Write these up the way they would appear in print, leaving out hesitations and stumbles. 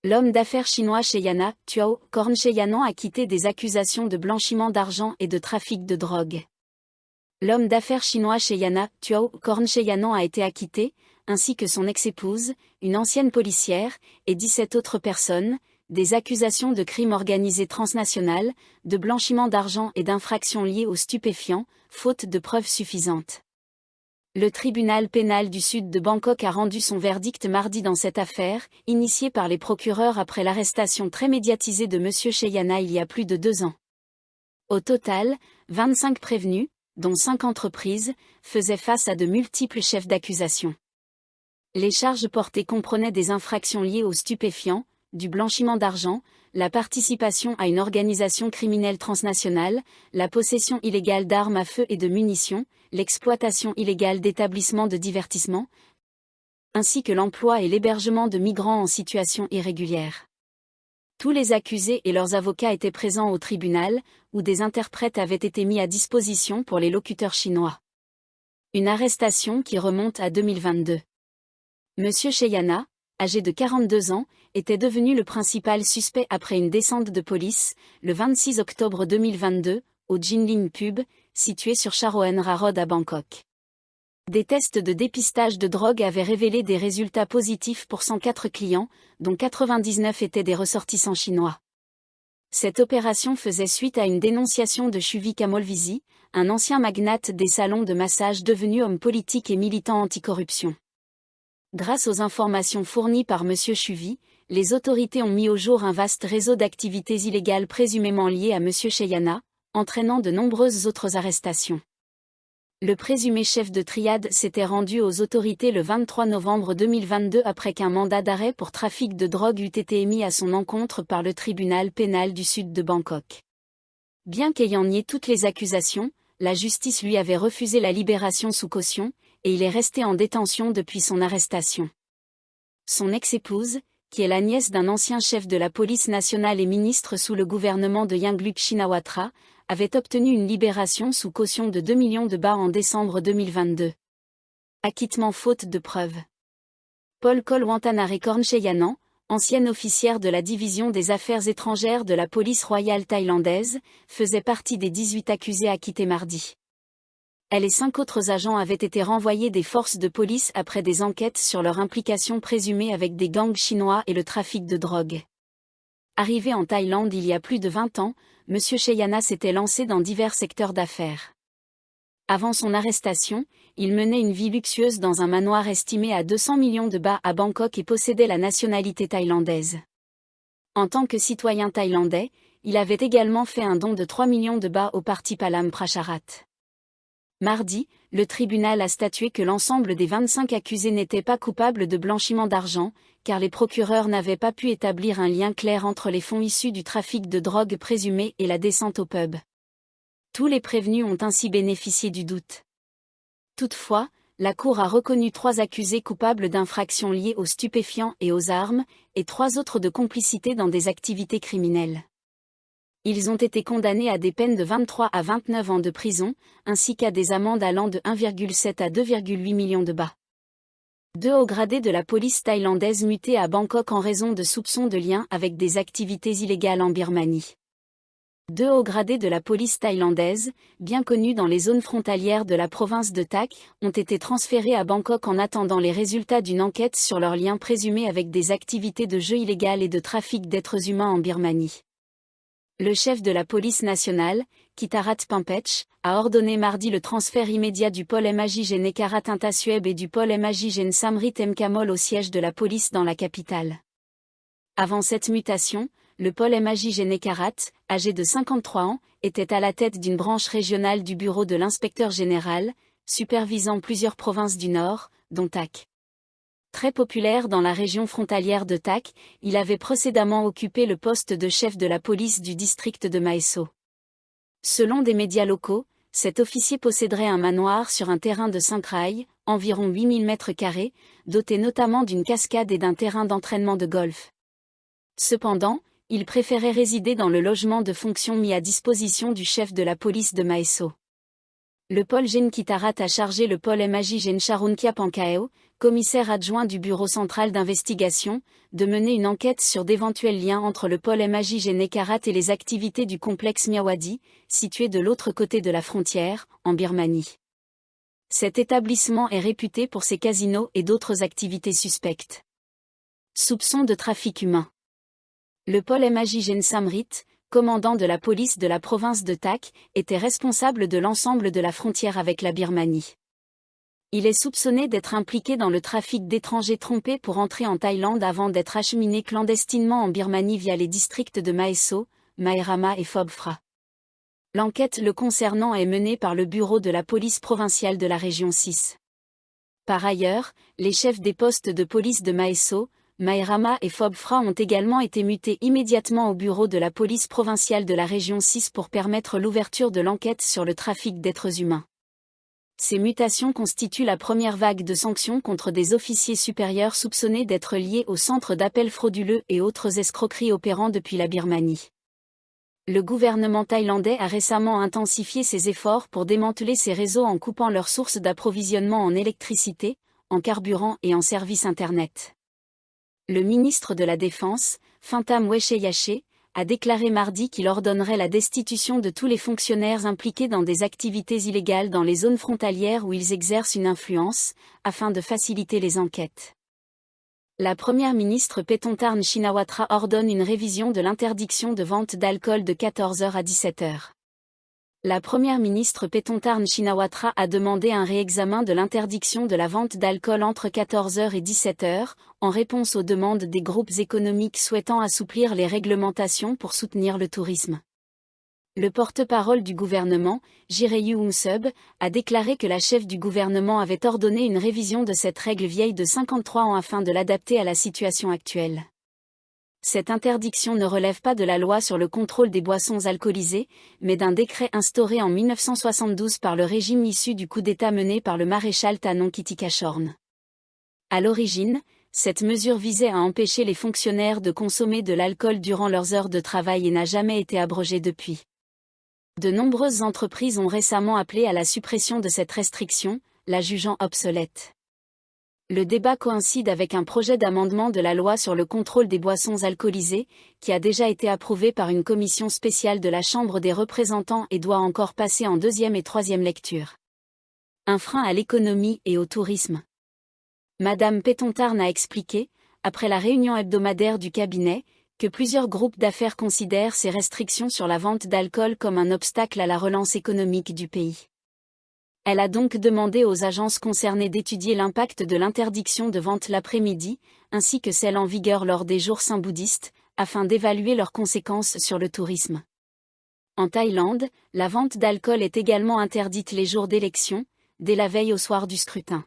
L'homme d'affaires chinois Cheyana Tuao Korncheyanan a quitté des accusations de blanchiment d'argent et de trafic de drogue. L'homme d'affaires chinois Cheyana Tuao Korncheyanan a été acquitté, ainsi que son ex-épouse, une ancienne policière, et 17 autres personnes, des accusations de crimes organisés transnational, de blanchiment d'argent et d'infractions liées aux stupéfiants, faute de preuves suffisantes. Le tribunal pénal du sud de Bangkok a rendu son verdict mardi dans cette affaire, initiée par les procureurs après l'arrestation très médiatisée de M. Cheyana il y a plus de 2 ans. Au total, 25 prévenus, dont 5 entreprises, faisaient face à de multiples chefs d'accusation. Les charges portées comprenaient des infractions liées aux stupéfiants, du blanchiment d'argent, la participation à une organisation criminelle transnationale, la possession illégale d'armes à feu et de munitions, l'exploitation illégale d'établissements de divertissement, ainsi que l'emploi et l'hébergement de migrants en situation irrégulière. Tous les accusés et leurs avocats étaient présents au tribunal, où des interprètes avaient été mis à disposition pour les locuteurs chinois. Une arrestation qui remonte à 2022. Monsieur Cheyana, âgé de 42 ans, était devenu le principal suspect après une descente de police, le 26 octobre 2022, au Jinling Pub, situé sur Charoen-ra Road à Bangkok. Des tests de dépistage de drogue avaient révélé des résultats positifs pour 104 clients, dont 99 étaient des ressortissants chinois. Cette opération faisait suite à une dénonciation de Chuvi Kamolvisi, un ancien magnate des salons de massage devenu homme politique et militant anticorruption. Grâce aux informations fournies par M. Chuvi, les autorités ont mis au jour un vaste réseau d'activités illégales présumément liées à M. Cheyana, entraînant de nombreuses autres arrestations. Le présumé chef de triade s'était rendu aux autorités le 23 novembre 2022 après qu'un mandat d'arrêt pour trafic de drogue eût été émis à son encontre par le tribunal pénal du sud de Bangkok. Bien qu'ayant nié toutes les accusations, la justice lui avait refusé la libération sous caution, et il est resté en détention depuis son arrestation. Son ex-épouse, qui est la nièce d'un ancien chef de la police nationale et ministre sous le gouvernement de Yingluck Shinawatra, avait obtenu une libération sous caution de 2 millions de bahts en décembre 2022. Acquittement faute de preuves. Paul Kol Wantanare Korncheyanan, ancienne officière de la division des affaires étrangères de la police royale thaïlandaise, faisait partie des 18 accusés acquittés mardi. Elle et 5 autres agents avaient été renvoyés des forces de police après des enquêtes sur leur implication présumée avec des gangs chinois et le trafic de drogue. Arrivé en Thaïlande il y a plus de 20 ans, M. Cheyana s'était lancé dans divers secteurs d'affaires. Avant son arrestation, il menait une vie luxueuse dans un manoir estimé à 200 millions de bahts à Bangkok et possédait la nationalité thaïlandaise. En tant que citoyen thaïlandais, il avait également fait un don de 3 millions de bahts au parti Palam Pracharat. Mardi, le tribunal a statué que l'ensemble des 25 accusés n'étaient pas coupables de blanchiment d'argent, car les procureurs n'avaient pas pu établir un lien clair entre les fonds issus du trafic de drogue présumé et la descente au pub. Tous les prévenus ont ainsi bénéficié du doute. Toutefois, la Cour a reconnu 3 accusés coupables d'infractions liées aux stupéfiants et aux armes, et 3 autres de complicité dans des activités criminelles. Ils ont été condamnés à des peines de 23 à 29 ans de prison, ainsi qu'à des amendes allant de 1,7 à 2,8 millions de bahts. 2 hauts gradés de la police thaïlandaise mutés à Bangkok en raison de soupçons de lien avec des activités illégales en Birmanie. 2 hauts gradés de la police thaïlandaise, bien connus dans les zones frontalières de la province de Tak, ont été transférés à Bangkok en attendant les résultats d'une enquête sur leurs liens présumés avec des activités de jeu illégales et de trafic d'êtres humains en Birmanie. Le chef de la police nationale, Kitarat Pampech, a ordonné mardi le transfert immédiat du pôle MAJ Nekarat Intasueb et du pôle MAJ Samrit Mkamol au siège de la police dans la capitale. Avant cette mutation, le pôle MAJ Nekarat, âgé de 53 ans, était à la tête d'une branche régionale du bureau de l'inspecteur général, supervisant plusieurs provinces du Nord, dont Tak. Très populaire dans la région frontalière de Tak, il avait précédemment occupé le poste de chef de la police du district de Mae So. Selon des médias locaux, cet officier posséderait un manoir sur un terrain de 5 rails, environ 8000 m², doté notamment d'une cascade et d'un terrain d'entraînement de golf. Cependant, il préférait résider dans le logement de fonction mis à disposition du chef de la police de Mae So. Le pôle Gen Kitarat a chargé le pôle MAJ Gen Charunkia Pankao, commissaire adjoint du Bureau central d'investigation, de mener une enquête sur d'éventuels liens entre le pôle MAJ Nekarat et les activités du complexe Myawaddy, situé de l'autre côté de la frontière, en Birmanie. Cet établissement est réputé pour ses casinos et d'autres activités suspectes. Soupçons de trafic humain. Le pôle MAJ Samrit, commandant de la police de la province de Tak, était responsable de l'ensemble de la frontière avec la Birmanie. Il est soupçonné d'être impliqué dans le trafic d'étrangers trompés pour entrer en Thaïlande avant d'être acheminés clandestinement en Birmanie via les districts de Mae So, Mae Rama et Phob Phra. L'enquête le concernant est menée par le bureau de la police provinciale de la région 6. Par ailleurs, les chefs des postes de police de Mae So, Mae Rama et Phob Phra ont également été mutés immédiatement au bureau de la police provinciale de la région 6 pour permettre l'ouverture de l'enquête sur le trafic d'êtres humains. Ces mutations constituent la première vague de sanctions contre des officiers supérieurs soupçonnés d'être liés au centre d'appel frauduleux et autres escroqueries opérant depuis la Birmanie. Le gouvernement thaïlandais a récemment intensifié ses efforts pour démanteler ces réseaux en coupant leurs sources d'approvisionnement en électricité, en carburant et en services Internet. Le ministre de la Défense, Fintam Wechayachai, a déclaré mardi qu'il ordonnerait la destitution de tous les fonctionnaires impliqués dans des activités illégales dans les zones frontalières où ils exercent une influence, afin de faciliter les enquêtes. La première ministre Paetongtarn Shinawatra ordonne une révision de l'interdiction de vente d'alcool de 14h à 17h. La première ministre Paetongtarn Shinawatra a demandé un réexamen de l'interdiction de la vente d'alcool entre 14h et 17h, en réponse aux demandes des groupes économiques souhaitant assouplir les réglementations pour soutenir le tourisme. Le porte-parole du gouvernement, Jirayu Umsub, a déclaré que la chef du gouvernement avait ordonné une révision de cette règle vieille de 53 ans afin de l'adapter à la situation actuelle. Cette interdiction ne relève pas de la loi sur le contrôle des boissons alcoolisées, mais d'un décret instauré en 1972 par le régime issu du coup d'État mené par le maréchal Thanon Kittikachorn. À l'origine, cette mesure visait à empêcher les fonctionnaires de consommer de l'alcool durant leurs heures de travail et n'a jamais été abrogée depuis. De nombreuses entreprises ont récemment appelé à la suppression de cette restriction, la jugeant obsolète. Le débat coïncide avec un projet d'amendement de la loi sur le contrôle des boissons alcoolisées, qui a déjà été approuvé par une commission spéciale de la Chambre des représentants et doit encore passer en deuxième et troisième lecture. Un frein à l'économie et au tourisme. Madame Paetongtarn a expliqué, après la réunion hebdomadaire du cabinet, que plusieurs groupes d'affaires considèrent ces restrictions sur la vente d'alcool comme un obstacle à la relance économique du pays. Elle a donc demandé aux agences concernées d'étudier l'impact de l'interdiction de vente l'après-midi, ainsi que celle en vigueur lors des jours saints bouddhistes, afin d'évaluer leurs conséquences sur le tourisme. En Thaïlande, la vente d'alcool est également interdite les jours d'élection, dès la veille au soir du scrutin.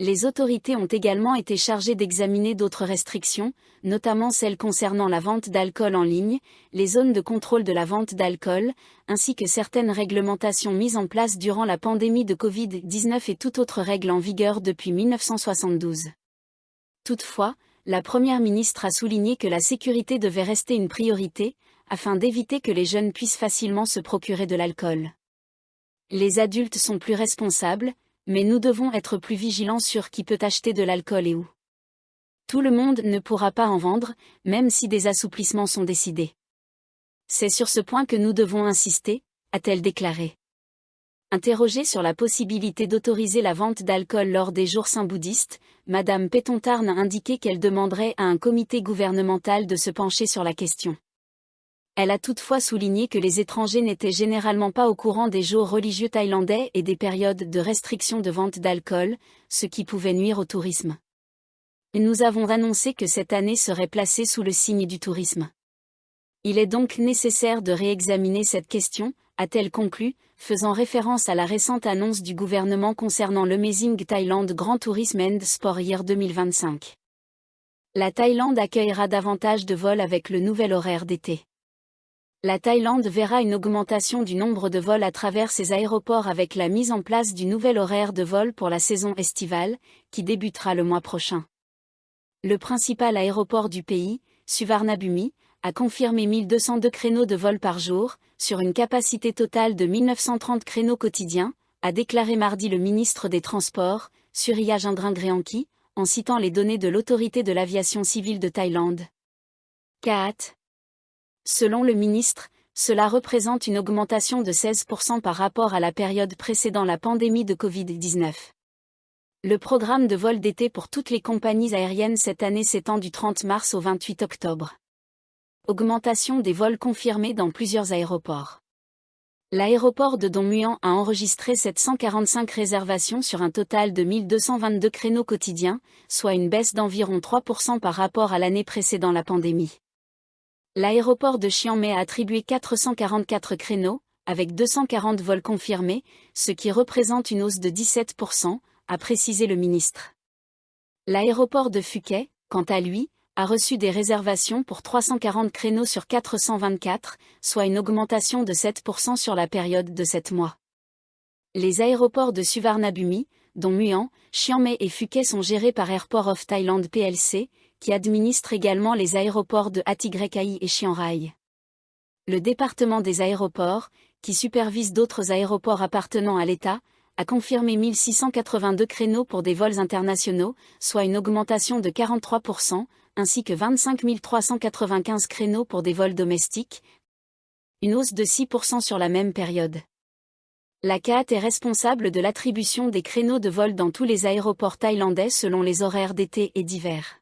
Les autorités ont également été chargées d'examiner d'autres restrictions, notamment celles concernant la vente d'alcool en ligne, les zones de contrôle de la vente d'alcool, ainsi que certaines réglementations mises en place durant la pandémie de Covid-19 et toute autre règle en vigueur depuis 1972. Toutefois, la Première ministre a souligné que la sécurité devait rester une priorité, afin d'éviter que les jeunes puissent facilement se procurer de l'alcool. Les adultes sont plus responsables, mais nous devons être plus vigilants sur qui peut acheter de l'alcool et où. Tout le monde ne pourra pas en vendre, même si des assouplissements sont décidés. C'est sur ce point que nous devons insister, a-t-elle déclaré. Interrogée sur la possibilité d'autoriser la vente d'alcool lors des jours saints bouddhistes, Madame Paetongtarn a indiqué qu'elle demanderait à un comité gouvernemental de se pencher sur la question. Elle a toutefois souligné que les étrangers n'étaient généralement pas au courant des jours religieux thaïlandais et des périodes de restriction de vente d'alcool, ce qui pouvait nuire au tourisme. Nous avons annoncé que cette année serait placée sous le signe du tourisme. Il est donc nécessaire de réexaminer cette question, a-t-elle conclu, faisant référence à la récente annonce du gouvernement concernant l'Amazing Thailand Grand Tourism and Sport Year 2025. La Thaïlande accueillera davantage de vols avec le nouvel horaire d'été. La Thaïlande verra une augmentation du nombre de vols à travers ses aéroports avec la mise en place du nouvel horaire de vol pour la saison estivale, qui débutera le mois prochain. Le principal aéroport du pays, Suvarnabhumi, a confirmé 1202 créneaux de vol par jour, sur une capacité totale de 1930 créneaux quotidiens, a déclaré mardi le ministre des Transports, Surya Jindringreanki, en citant les données de l'autorité de l'aviation civile de Thaïlande. CAAT. Selon le ministre, cela représente une augmentation de 16% par rapport à la période précédant la pandémie de Covid-19. Le programme de vol d'été pour toutes les compagnies aériennes cette année s'étend du 30 mars au 28 octobre. Augmentation des vols confirmés dans plusieurs aéroports. L'aéroport de Don Mueang a enregistré 745 réservations sur un total de 1222 créneaux quotidiens, soit une baisse d'environ 3% par rapport à l'année précédant la pandémie. L'aéroport de Chiang Mai a attribué 444 créneaux, avec 240 vols confirmés, ce qui représente une hausse de 17%, a précisé le ministre. L'aéroport de Phuket, quant à lui, a reçu des réservations pour 340 créneaux sur 424, soit une augmentation de 7% sur la période de 7 mois. Les aéroports de Suvarnabhumi, dont Mueang, Chiang Mai et Phuket sont gérés par Airport of Thailand plc, qui administre également les aéroports de Hat Yai et Chiang Rai. Le département des aéroports, qui supervise d'autres aéroports appartenant à l'État, a confirmé 1682 créneaux pour des vols internationaux, soit une augmentation de 43%, ainsi que 25 395 créneaux pour des vols domestiques, une hausse de 6% sur la même période. La CAAT est responsable de l'attribution des créneaux de vol dans tous les aéroports thaïlandais selon les horaires d'été et d'hiver.